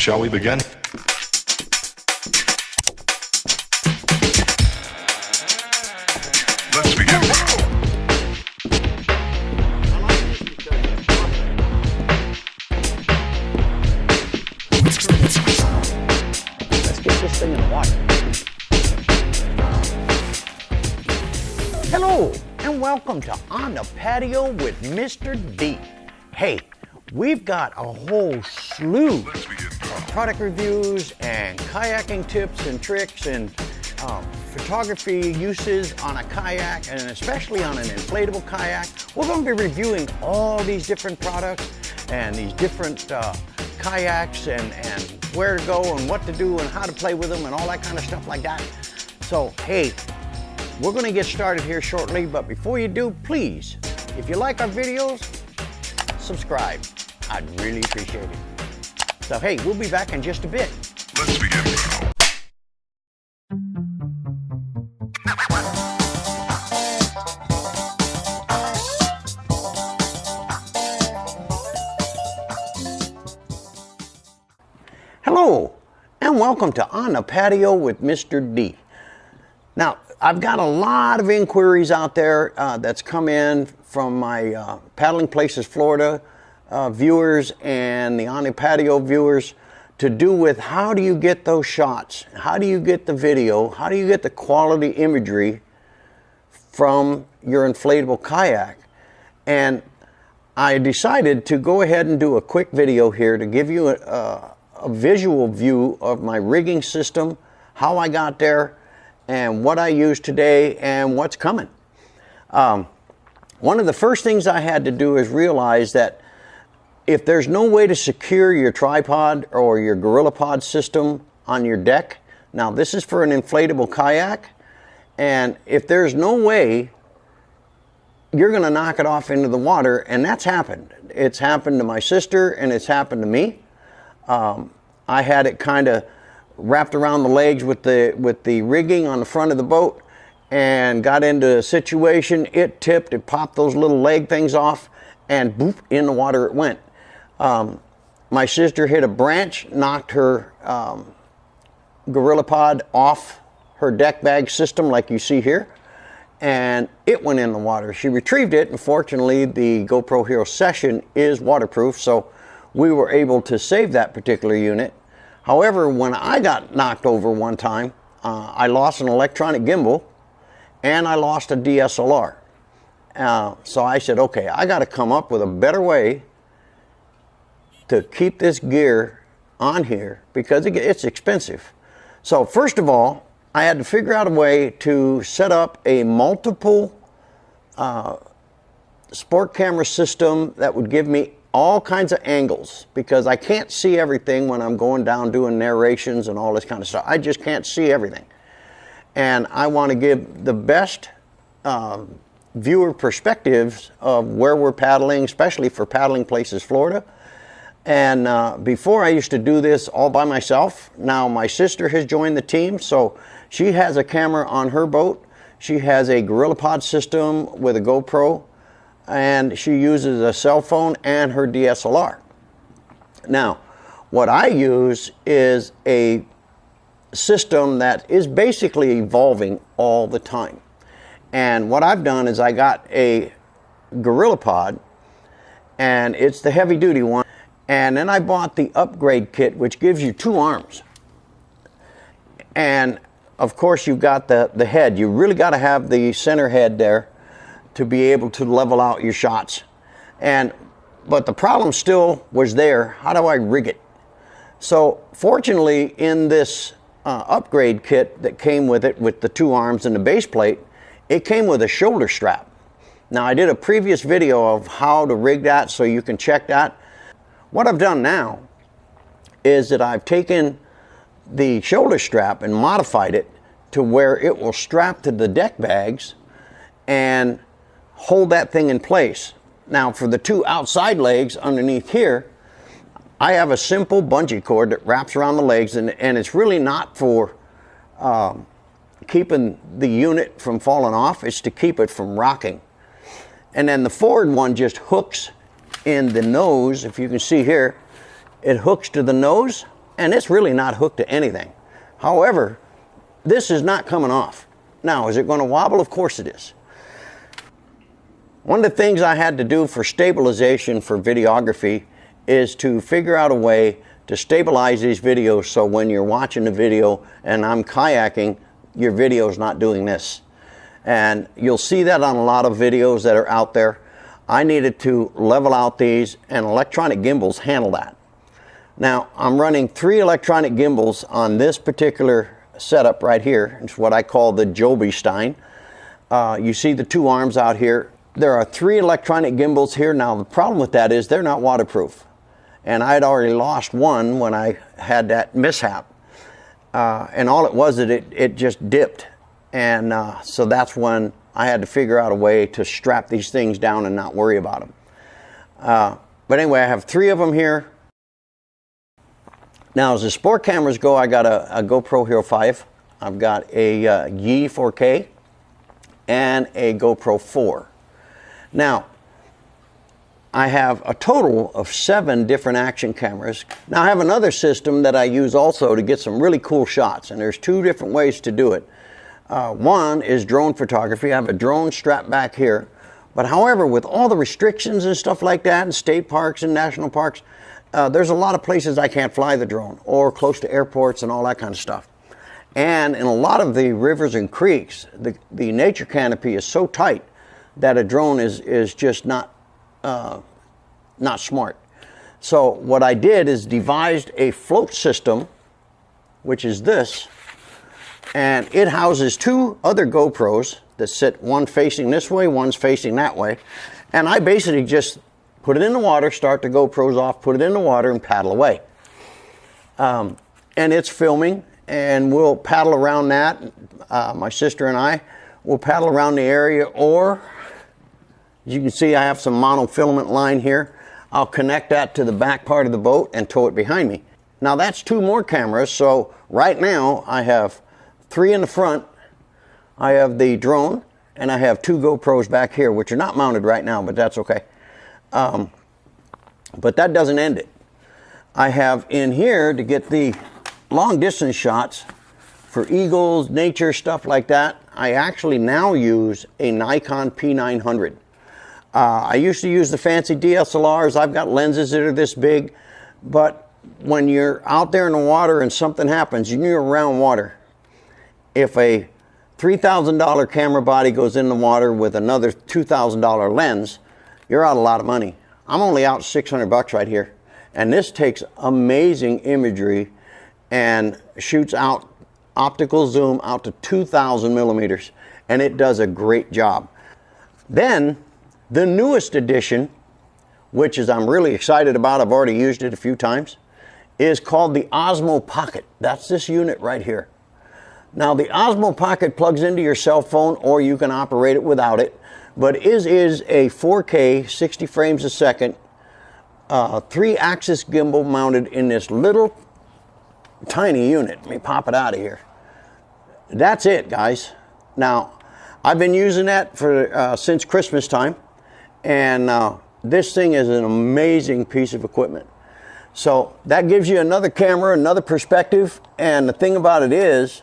Shall we begin? Let's begin. Let's get this thing in the water. Hello, and welcome to On the Patio with Mr. D. Hey, we've got a whole slew of product reviews and kayaking tips and tricks and photography uses on a kayak, and especially on an inflatable kayak. We're going to be reviewing all these different products and these different kayaks and where to go and what to do and how to play with them and all that kind of stuff like that. So, hey, we're going to get started here shortly, but before you do, please, if you like our videos, subscribe. I'd really appreciate it. So, hey, we'll be back in just a bit. Let's begin. Hello, and welcome to On the Patio with Mr. D. Now, I've got a lot of inquiries out there that's come in from my Paddling Places Florida viewers and the On the Patio viewers to do with how do you get those shots? How do you get the video? How do you get the quality imagery from your inflatable kayak? And I decided to go ahead and do a quick video here to give you a visual view of my rigging system, how I got there, and what I use today and what's coming. One of the first things I had to do is realize that if there's no way to secure your tripod or your GorillaPod system on your deck, now this is for an inflatable kayak, and if there's no way, you're going to knock it off into the water, and that's happened. It's happened to my sister and it's happened to me. I had it kind of wrapped around the legs with the rigging on the front of the boat and got into a situation. It tipped, it popped those little leg things off, and boop, in the water it went. My sister hit a branch, knocked her GorillaPod off her deck bag system like you see here, and it went in the water. She retrieved it, and fortunately the GoPro Hero Session is waterproof, so we were able to save that particular unit. However, when I got knocked over one time, I lost an electronic gimbal and I lost a DSLR. So I said, okay, I got to come up with a better way to keep this gear on here because it's expensive. So first of all, I had to figure out a way to set up a multiple sport camera system that would give me all kinds of angles, because I can't see everything when I'm going down doing narrations and all this kind of stuff. I just can't see everything. And I want to give the best viewer perspectives of where we're paddling, especially for Paddling Places Florida. And before I used to do this all by myself. Now my sister has joined the team, so she has a camera on her boat. She has a GorillaPod system with a GoPro, and she uses a cell phone and her DSLR. Now, what I use is a system that is basically evolving all the time. And what I've done is I got a GorillaPod, and it's the heavy duty one, and then I bought the upgrade kit, which gives you 2 arms. And of course you've got the head. You really got to have the center head there to be able to level out your shots. But the problem still was there. How do I rig it? So fortunately, in this upgrade kit that came with it, with the 2 arms and the base plate, it came with a shoulder strap. Now I did a previous video of how to rig that, so you can check that. What I've done now is that I've taken the shoulder strap and modified it to where it will strap to the deck bags and hold that thing in place. Now for the 2 outside legs underneath here, I have a simple bungee cord that wraps around the legs, and it's really not for keeping the unit from falling off. It's to keep it from rocking. And then the forward one just hooks in the nose. If you can see here, it hooks to the nose, and it's really not hooked to anything. However, this is not coming off. Now, is it going to wobble? Of course it is. One of the things I had to do for stabilization for videography is to figure out a way to stabilize these videos so when you're watching the video and I'm kayaking, your video is not doing this. And you'll see that on a lot of videos that are out there. I needed to level out these, and electronic gimbals handle that. Now, I'm running 3 electronic gimbals on this particular setup right here. It's what I call the Joby Stein. You see the 2 arms out here. There are 3 electronic gimbals here. Now, the problem with that is they're not waterproof. And I had already lost one when I had that mishap. And all it was that it just dipped. And so that's when I had to figure out a way to strap these things down and not worry about them. But anyway, I have 3 of them here. Now, as the sport cameras go, I got a GoPro Hero 5. I've got a Yi 4K and a GoPro 4. Now, I have a total of 7 different action cameras. Now, I have another system that I use also to get some really cool shots, and there's 2 different ways to do it. One is drone photography. I have a drone strapped back here. But however, with all the restrictions and stuff like that in state parks and national parks, there's a lot of places I can't fly the drone, or close to airports and all that kind of stuff. And in a lot of the rivers and creeks, the nature canopy is so tight that a drone is just not smart. So what I did is devised a float system, which is this, and it houses 2 other GoPros that sit, one facing this way, one's facing that way. And I basically just put it in the water, start the GoPros off, put it in the water, and paddle away. And it's filming, and we'll paddle around that. My sister and I will paddle around the area, or as you can see, I have some monofilament line here. I'll connect that to the back part of the boat and tow it behind me. Now that's 2 more cameras, so right now I have 3 in the front. I have the drone, and I have 2 GoPros back here, which are not mounted right now, but that's okay. But that doesn't end it. I have in here to get the long distance shots for eagles, nature, stuff like that. I actually now use a Nikon P900. I used to use the fancy DSLRs. I've got lenses that are this big, but when you're out there in the water and something happens and you're around water, if a $3,000 camera body goes in the water with another $2,000 lens, you're out a lot of money. I'm only out $600 right here. And this takes amazing imagery and shoots out optical zoom out to 2,000 millimeters. And it does a great job. Then, the newest edition, which is I'm really excited about, I've already used it a few times, is called the Osmo Pocket. That's this unit right here. Now, the Osmo Pocket plugs into your cell phone, or you can operate it without it. But it is a 4K, 60 frames a second, 3-axis gimbal mounted in this little tiny unit. Let me pop it out of here. That's it, guys. Now, I've been using that for since Christmas time, and this thing is an amazing piece of equipment. So that gives you another camera, another perspective, and the thing about it is,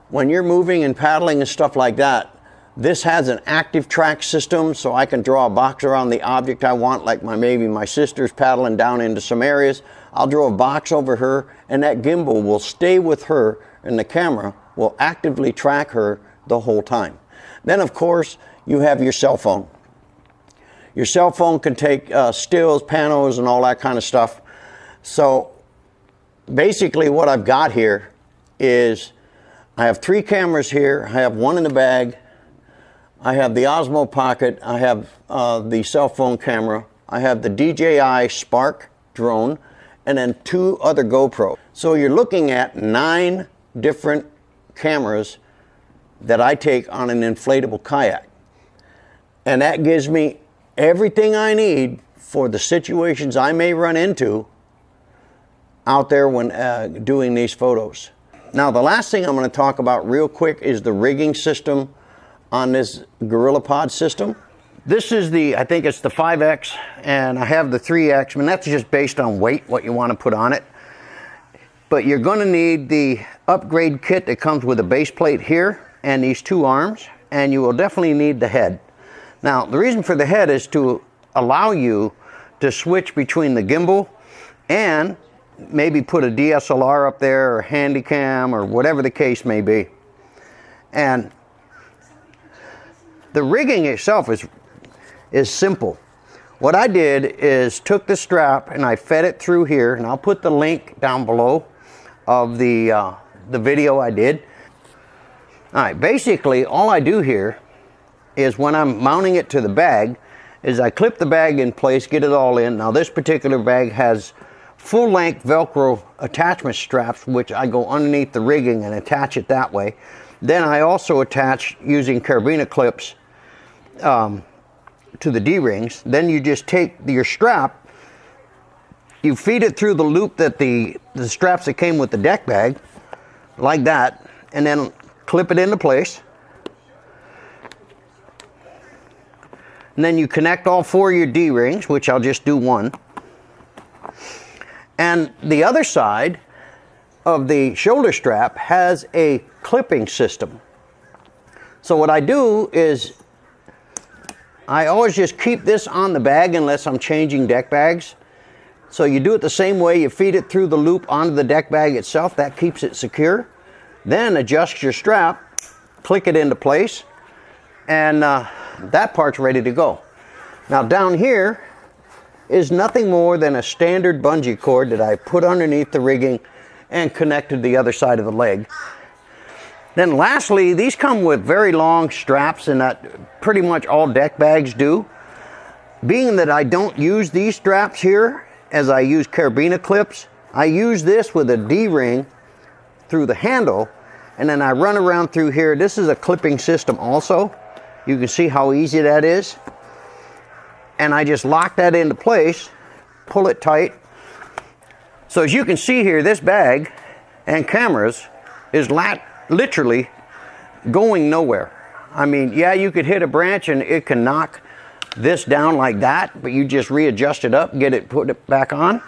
when you're moving and paddling and stuff like that, this has an active track system, so I can draw a box around the object I want, like maybe my sister's paddling down into some areas. I'll draw a box over her, and that gimbal will stay with her, and the camera will actively track her the whole time. Then, of course, you have your cell phone. Your cell phone can take stills, panos, and all that kind of stuff. So basically what I've got here is I have 3 cameras here. I have 1 in the bag. I have the Osmo Pocket. I have the cell phone camera. I have the DJI Spark drone, and then 2 other GoPro. So you're looking at 9 different cameras that I take on an inflatable kayak. And that gives me everything I need for the situations I may run into out there when doing these photos. Now, the last thing I'm going to talk about real quick is the rigging system on this GorillaPod system. This is I think it's the 5X, and I have the 3X, and that's just based on weight, what you want to put on it. But you're going to need the upgrade kit that comes with a base plate here and these two arms, and you will definitely need the head. Now, the reason for the head is to allow you to switch between the gimbal and maybe put a DSLR up there or Handycam or whatever the case may be. And the rigging itself is simple. What I did is took the strap and I fed it through here, and I'll put the link down below of the video I did. All right, basically all I do here is when I'm mounting it to the bag is I clip the bag in place, get it all in. Now this particular bag has full-length Velcro attachment straps, which I go underneath the rigging and attach it that way. Then I also attach using carabiner clips to the D-rings. Then you just take your strap, you feed it through the loop that the straps that came with the deck bag, like that, and then clip it into place. And then you connect all four of your D-rings, which I'll just do one. And the other side of the shoulder strap has a clipping system. So what I do is I always just keep this on the bag unless I'm changing deck bags. So you do it the same way. You feed it through the loop onto the deck bag itself. That keeps it secure. Then adjust your strap, click it into place, and that part's ready to go. Now down here is nothing more than a standard bungee cord that I put underneath the rigging and connected to the other side of the leg. Then lastly, these come with very long straps, and that pretty much all deck bags do. Being that I don't use these straps here as I use carabiner clips, I use this with a D-ring through the handle, and then I run around through here. This is a clipping system also. You can see how easy that is. And I just lock that into place, pull it tight. So as you can see here, this bag and cameras is literally going nowhere. I mean, yeah, you could hit a branch and it can knock this down like that, but you just readjust it up, get it, put it back on.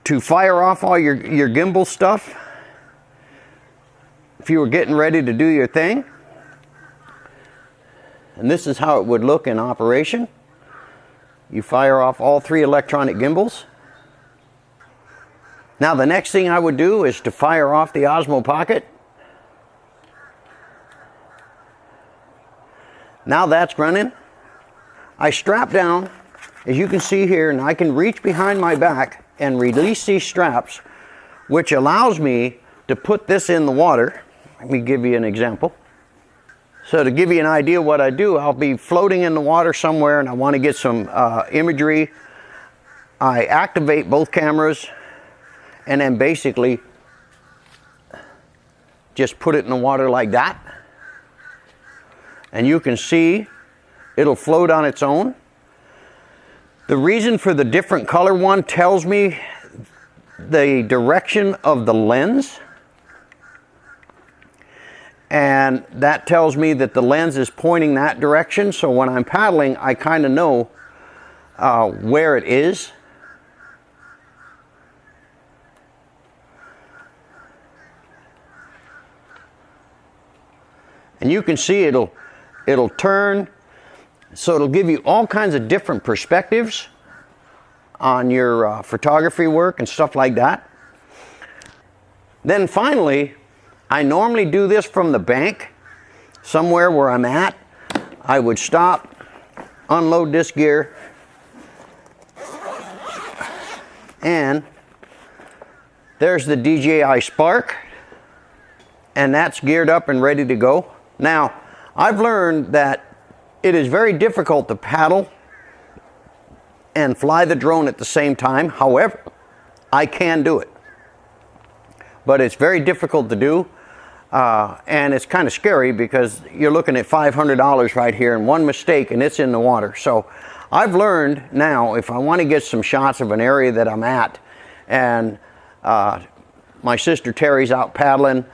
To fire off all your gimbal stuff, if you were getting ready to do your thing. And this is how it would look in operation. You fire off all three electronic gimbals. Now the next thing I would do is to fire off the Osmo Pocket. Now that's running. I strap down, as you can see here, and I can reach behind my back and release these straps, which allows me to put this in the water. Let me give you an example. So to give you an idea what I do, I'll be floating in the water somewhere and I want to get some imagery. I activate both cameras and then basically just put it in the water like that. And you can see it'll float on its own. The reason for the different color one tells me the direction of the lens. And that tells me that the lens is pointing that direction. So when I'm paddling, I kind of know where it is. And you can see it'll turn, so it'll give you all kinds of different perspectives on your photography work and stuff like that. Then finally, I normally do this from the bank, somewhere where I'm at. I would stop, unload this gear, and there's the DJI Spark, and that's geared up and ready to go. Now, I've learned that it is very difficult to paddle and fly the drone at the same time. However, I can do it. But it's very difficult to do, and it's kind of scary because you're looking at $500 right here, and one mistake and it's in the water. So I've learned now, if I want to get some shots of an area that I'm at, and my sister Terry's out paddling,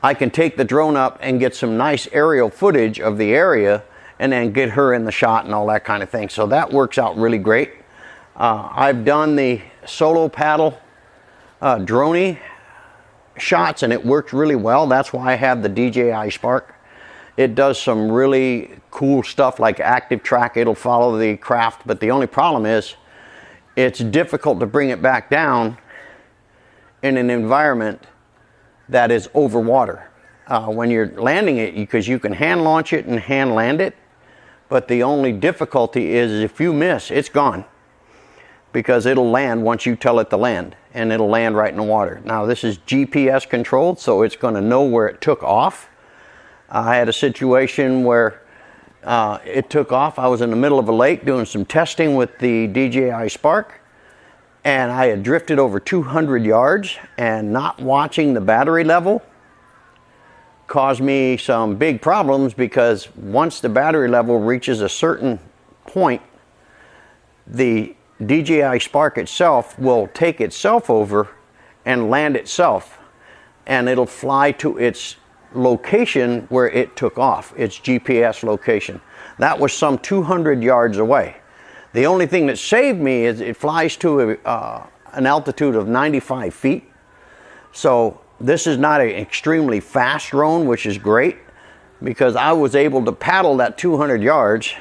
I can take the drone up and get some nice aerial footage of the area and then get her in the shot and all that kind of thing. So that works out really great. I've done the solo paddle droney shots, and it works really well. That's why I have the DJI Spark. It does some really cool stuff like active track. It'll follow the craft, but the only problem is it's difficult to bring it back down in an environment that is over water. When you're landing it, because you can hand launch it and hand land it, but the only difficulty is if you miss, it's gone, because it'll land once you tell it to land, and it'll land right in the water. Now this is GPS controlled, so it's going to know where it took off. I had a situation where it took off. I was in the middle of a lake doing some testing with the DJI Spark, and I had drifted over 200 yards, and not watching the battery level caused me some big problems, because once the battery level reaches a certain point, the DJI Spark itself will take itself over and land itself, and it'll fly to its location where it took off, its GPS location. That was some 200 yards away. The only thing that saved me is it flies to an altitude of 95 feet. So this is not an extremely fast drone, which is great, because I was able to paddle that 200 yards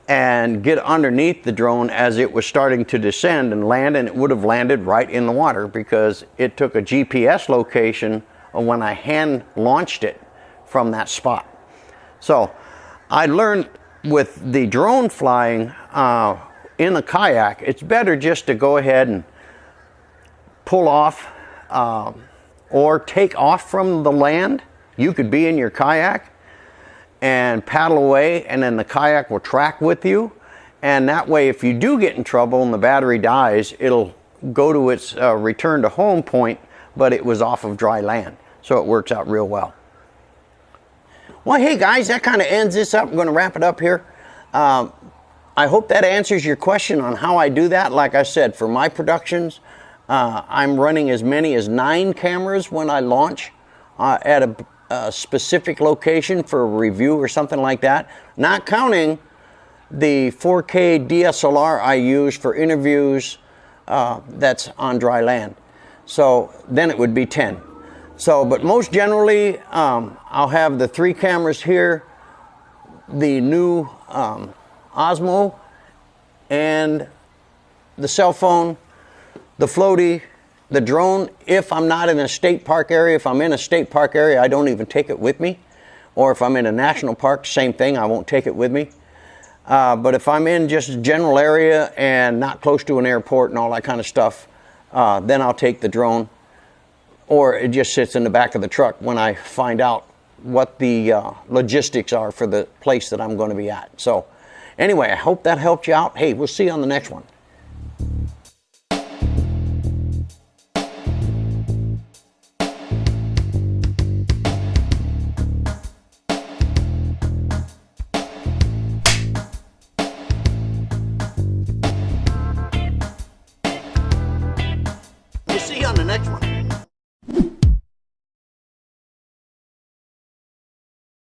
and get underneath the drone as it was starting to descend and land, and it would have landed right in the water because it took a GPS location of when I hand launched it from that spot. So I learned with the drone flying in a kayak, it's better just to go ahead and pull off or take off from the land. You could be in your kayak and paddle away, and then the kayak will track with you, and that way if you do get in trouble and the battery dies, it'll go to its return to home point, but it was off of dry land. So it works out real well. Well, hey guys, that kind of ends this up. I'm going to wrap it up here. I hope that answers your question on how I do that. Like I said, for my productions, I'm running as many as 9 cameras when I launch at a specific location for a review or something like that, not counting the 4K DSLR I use for interviews that's on dry land. So then it would be 10. So, but most generally, I'll have the 3 cameras here, the new Osmo, and the cell phone, the floaty, the drone. If I'm not in a state park area, if I'm in a state park area, I don't even take it with me. Or if I'm in a national park, same thing, I won't take it with me. But if I'm in just a general area and not close to an airport and all that kind of stuff, then I'll take the drone. Or it just sits in the back of the truck when I find out what the logistics are for the place that I'm going to be at. So anyway, I hope that helped you out. Hey, we'll see you on the next one.